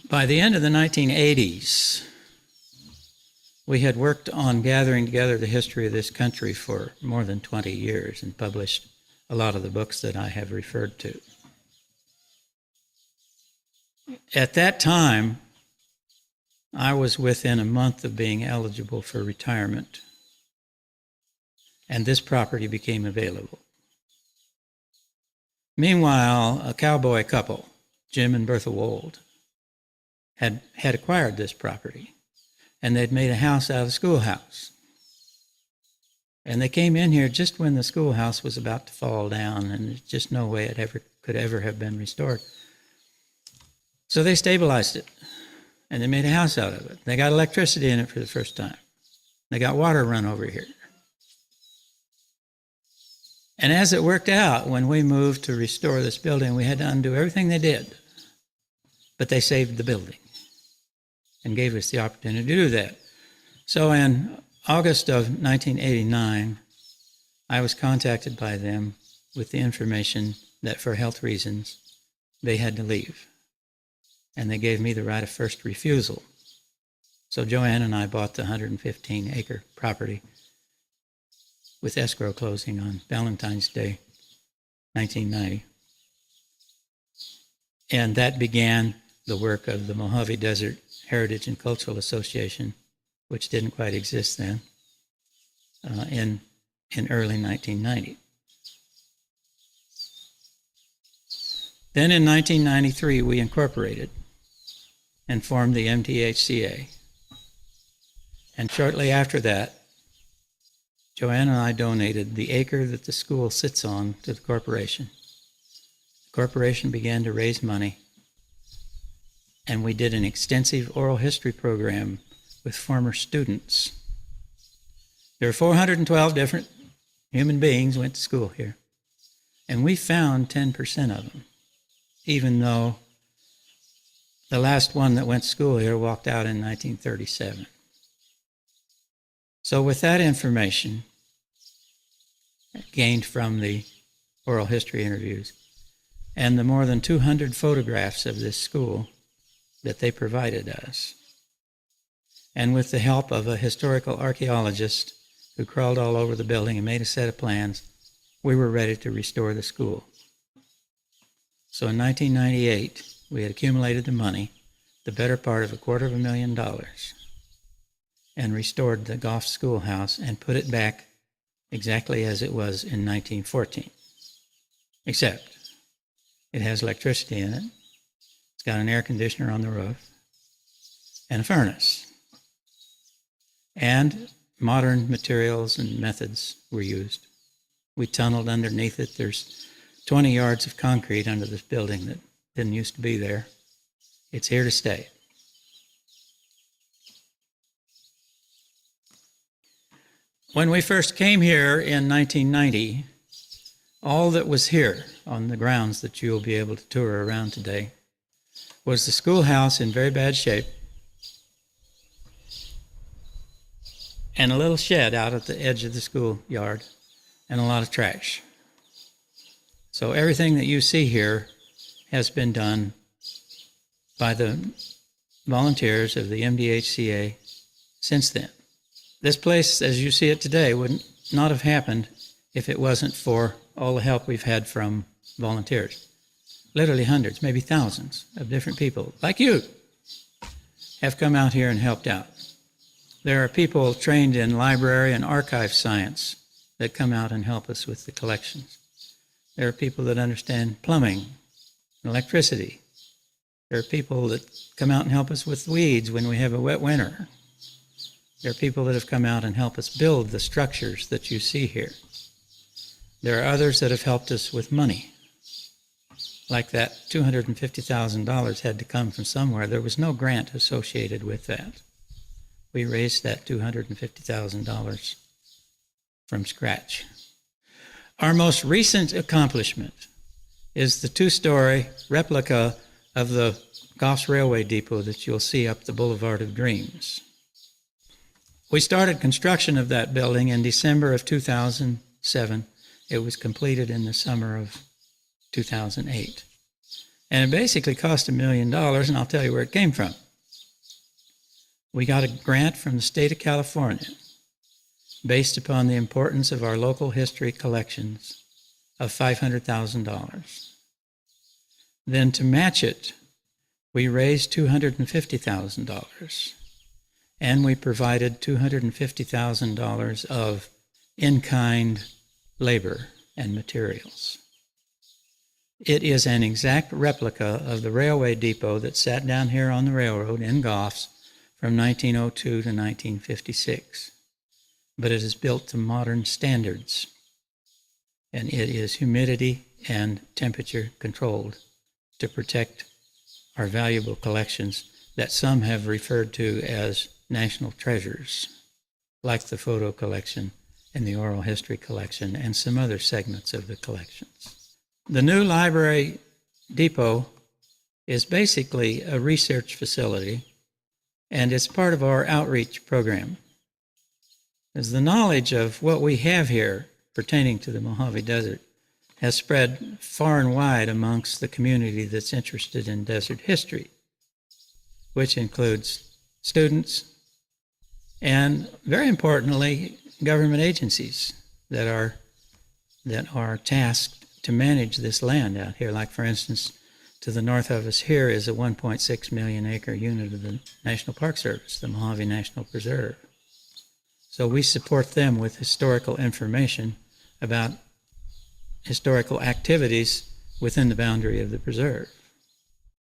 By the end of the 1980s, we had worked on gathering together the history of this country for more than 20 years and published a lot of the books that I have referred to. At that time, I was within a month of being eligible for retirement, and this property became available. Meanwhile, a cowboy couple, Jim and Bertha Wold, had acquired this property, and they'd made a house out of the schoolhouse. And they came in here just when the schoolhouse was about to fall down, and there's just no way it could ever have been restored. So they stabilized it, and they made a house out of it. They got electricity in it for the first time. They got water run over here. And as it worked out, when we moved to restore this building, we had to undo everything they did. But they saved the building and gave us the opportunity to do that. So in August of 1989, I was contacted by them with the information that for health reasons, they had to leave. And they gave me the right of first refusal. So Joanne and I bought the 115-acre property with escrow closing on Valentine's Day, 1990. And that began the work of the Mojave Desert Heritage and Cultural Association, which didn't quite exist then, in early 1990. Then in 1993, we incorporated and formed the MTHCA. And shortly after that, Joanne and I donated the acre that the school sits on to the corporation. The corporation began to raise money, and we did an extensive oral history program with former students. There are 412 different human beings went to school here, and we found 10% of them, even though the last one that went to school here walked out in 1937. So with that information gained from the oral history interviews and the more than 200 photographs of this school that they provided us, and with the help of a historical archaeologist who crawled all over the building and made a set of plans, we were ready to restore the school. So in 1998, we had accumulated the money, the better part of $250,000, and restored the Goffs Schoolhouse and put it back exactly as it was in 1914. Except it has electricity in it, it's got an air conditioner on the roof, and a furnace. And modern materials and methods were used. We tunneled underneath it. There's 20 yards of concrete under this building that didn't used to be there. It's here to stay. When we first came here in 1990, all that was here on the grounds that you'll be able to tour around today was the schoolhouse in very bad shape and a little shed out at the edge of the schoolyard and a lot of trash. So everything that you see here has been done by the volunteers of the MDHCA since then. This place, as you see it today, would not have happened if it wasn't for all the help we've had from volunteers. Literally hundreds, maybe thousands of different people, like you, have come out here and helped out. There are people trained in library and archive science that come out and help us with the collections. There are people that understand plumbing and electricity. There are people that come out and help us with weeds when we have a wet winter. There are people that have come out and help us build the structures that you see here. There are others that have helped us with money. Like that $250,000 had to come from somewhere. There was no grant associated with that. We raised that $250,000 from scratch. Our most recent accomplishment is the two-story replica of the Goffs Railway Depot that you'll see up the Boulevard of Dreams. We started construction of that building in December of 2007. It was completed in the summer of 2008. And it basically cost $1 million, and I'll tell you where it came from. We got a grant from the state of California based upon the importance of our local history collections of $500,000. Then to match it, we raised $250,000, and we provided $250,000 of in-kind labor and materials. It is an exact replica of the railway depot that sat down here on the railroad in Goffs from 1902 to 1956. But it is built to modern standards, and it is humidity and temperature controlled to protect our valuable collections that some have referred to as national treasures, like the photo collection and the oral history collection and some other segments of the collections. The new library depot is basically a research facility, and it's part of our outreach program. As the knowledge of what we have here pertaining to the Mojave Desert has spread far and wide amongst the community that's interested in desert history, which includes students and, very importantly, government agencies that are tasked to manage this land out here. Like, for instance, to the north of us here is a 1.6 million acre unit of the National Park Service, the Mojave National Preserve. So we support them with historical information about historical activities within the boundary of the preserve.